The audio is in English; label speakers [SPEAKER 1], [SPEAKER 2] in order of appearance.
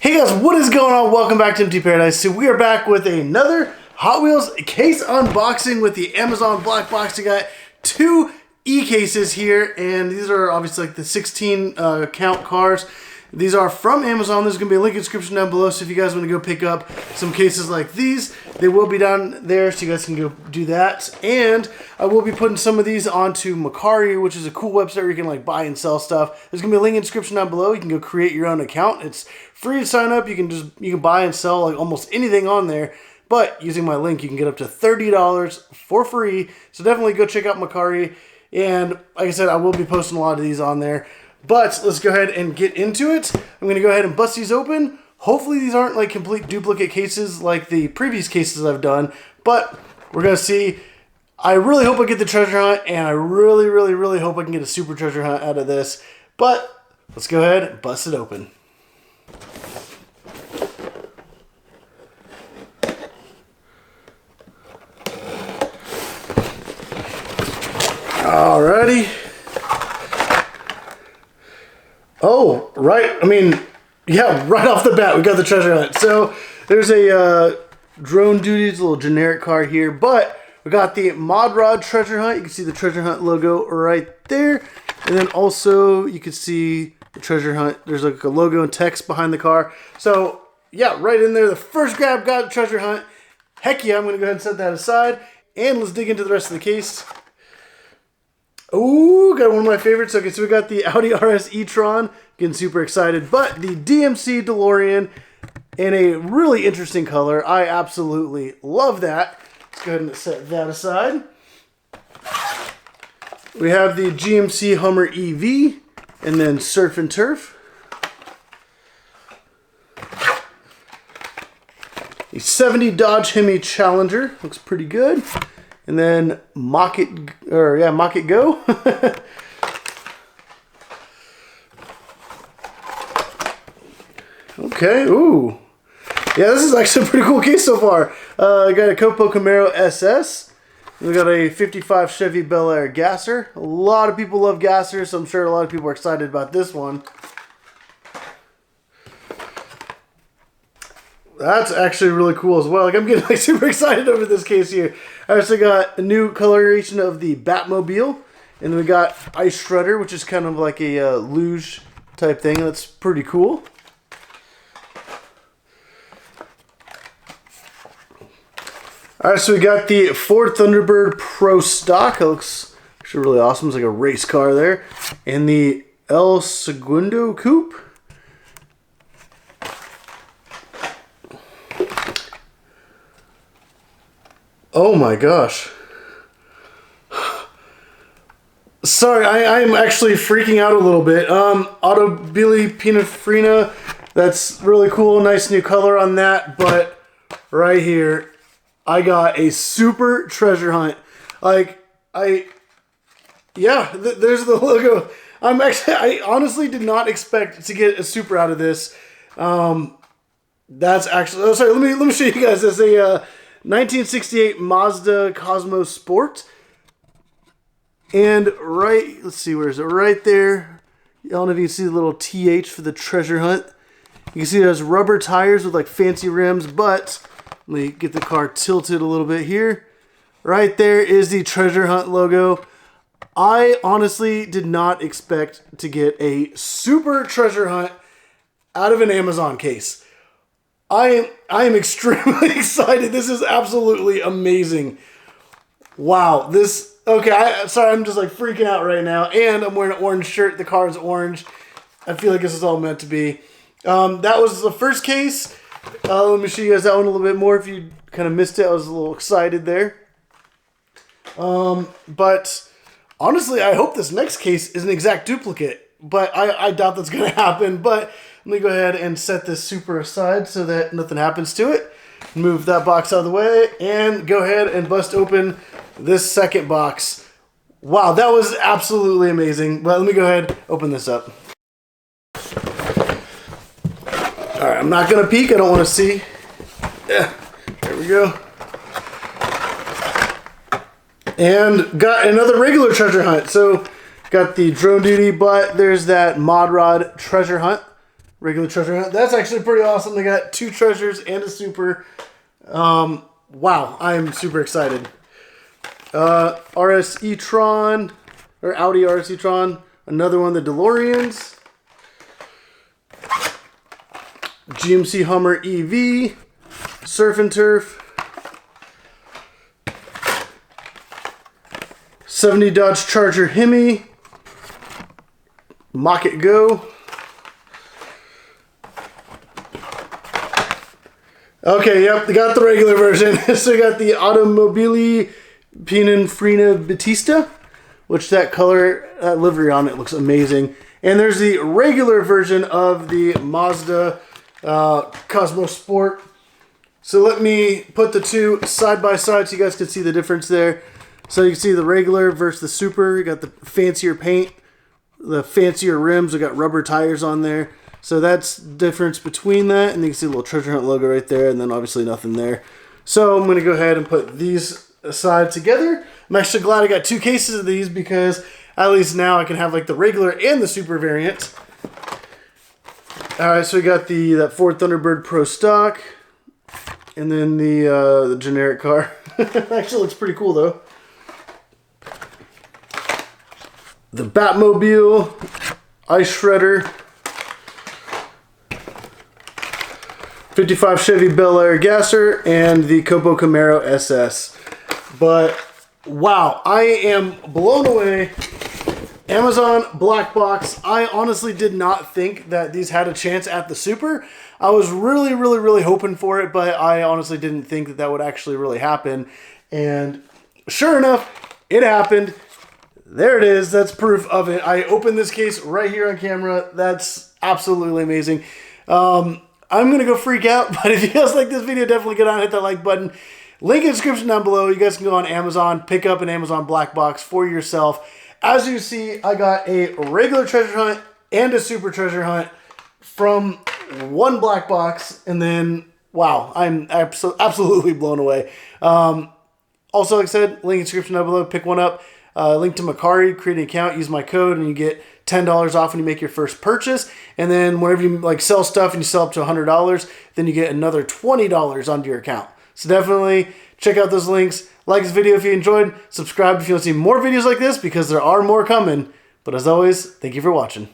[SPEAKER 1] Hey guys, what is going on? Welcome back to MT Paradise. So we are back with another Hot Wheels case unboxing with the Amazon Black Box. We got two e-cases here, and these are obviously like the 16 count cars. These are from Amazon. There's going to be a link in the description down below, so if you guys want to go pick up some cases like these, they will be down there, so you guys can go do that. And I will be putting some of these onto Mercari, which is a cool website where you can like buy and sell stuff. There's going to be a link in the description down below. You can go create your own account. It's free to sign up. You can buy and sell like almost anything on there. But using my link, you can get up to $30 for free. So definitely go check out Mercari. And like I said, I will be posting a lot of these on there. But let's go ahead and get into it. I'm going to go ahead and bust these open. Hopefully these aren't like complete duplicate cases like the previous cases I've done. But we're going to see. I really hope I get the treasure hunt. And I really hope I can get a super treasure hunt out of this. But let's go ahead and bust it open. Alrighty. Oh, right. I mean, yeah, right off the bat, we got the treasure hunt. So there's a drone duty. It's a little generic car here, but we got the Mod Rod treasure hunt. You can see the treasure hunt logo right there. And then also you can see the treasure hunt. There's like a logo and text behind the car. So yeah, right in there, the first grab got the treasure hunt. Heck yeah, I'm going to go ahead and set that aside. And let's dig into the rest of the case. Ooh, got one of my favorites. Okay, so we got the Audi RS e-tron. Getting super excited. But the DMC DeLorean in a really interesting color. I absolutely love that. Let's go ahead and set that aside. We have the GMC Hummer EV. And then Surf and Turf. A 70 Dodge Hemi Challenger. Looks pretty good. And then Mock It Go. Okay, ooh. Yeah, this is actually a pretty cool case so far. I got a Copo Camaro SS. We got a 55 Chevy Bel Air Gasser. A lot of people love Gassers, so I'm sure a lot of people are excited about this one. That's actually really cool as well. Like, I'm getting like super excited over this case here. I also got a new coloration of the Batmobile. And then we got Ice Shredder, which is kind of like a luge type thing. That's pretty cool. Alright, so we got the Ford Thunderbird Pro Stock. It looks actually really awesome. It's like a race car there. And the El Segundo Coupe. Oh my gosh. Sorry, I'm actually freaking out a little bit. Automobili Pininfarina, that's really cool. Nice new color on that. But right here, I got a super treasure hunt. Like, there's the logo. I honestly did not expect to get a super out of this. That's actually, oh, sorry, let me show you guys. It's a 1968 Mazda Cosmo Sport. And let's see, where is it? Right there. I don't know if you can see the little TH for the treasure hunt. You can see it has rubber tires with like fancy rims, but let me get the car tilted a little bit here. Right there is the treasure hunt logo. I honestly did not expect to get a super treasure hunt out of an Amazon case. I am extremely excited. This is absolutely amazing. Wow. Okay, sorry, I'm just like freaking out right now. And I'm wearing an orange shirt. The car is orange. I feel like this is all meant to be. That was the first case. Let me show you guys that one a little bit more. If you kind of missed it, I was a little excited there. But honestly, I hope this next case is an exact duplicate. But I doubt that's going to happen. But let me go ahead and set this super aside so that nothing happens to it. Move that box out of the way and go ahead and bust open this second box. Wow, that was absolutely amazing. But let me go ahead and open this up. Alright, I'm not going to peek. I don't want to see. Yeah, there we go. And got another regular treasure hunt. So got the drone duty, but there's that Mod Rod treasure hunt regular treasure hunt. That's actually pretty awesome. They got 2 treasures and a super. Wow, I'm super excited. RS e-tron, or Audi RS e-tron. Another one, the DeLoreans. GMC Hummer EV. Surf and Turf. 70 Dodge Charger Hemi. Mock It Go. Okay, yep, they got the regular version. So we got the Automobili Pininfarina Battista, which that color, that livery on it looks amazing. And there's the regular version of the Mazda Cosmo Sport. So let me put the 2 side by side so you guys can see the difference there. So you can see the regular versus the super. You got the fancier paint, the fancier rims. We got rubber tires on there. So that's the difference between that. And you can see the little treasure hunt logo right there. And then obviously nothing there. So I'm going to go ahead and put these aside together. I'm actually glad I got 2 cases of these because at least now I can have like the regular and the super variant. Alright, so we got that Ford Thunderbird Pro Stock. And then the generic car. Actually looks pretty cool though. The Batmobile. Ice Shredder. 55 Chevy Bel Air Gasser, and the Copo Camaro SS. But, wow, I am blown away. Amazon Black Box. I honestly did not think that these had a chance at the Super. I was really, really, really hoping for it, but I honestly didn't think that that would actually really happen. And sure enough, it happened. There it is. That's proof of it. I opened this case right here on camera. That's absolutely amazing. I'm going to go freak out, but if you guys like this video, definitely get on and hit that like button. Link in the description down below. You guys can go on Amazon, pick up an Amazon Black Box for yourself. As you see, I got a regular treasure hunt and a super treasure hunt from one Black Box, and then, wow, I'm absolutely blown away. Also, like I said, link in the description down below. Pick one up. Link to Macari, create an account, use my code, and you get $10 off when you make your first purchase. And then whenever you like sell stuff and you sell up to $100, then you get another $20 onto your account. So definitely check out those links. Like this video if you enjoyed. Subscribe if you want to see more videos like this because there are more coming. But as always, thank you for watching.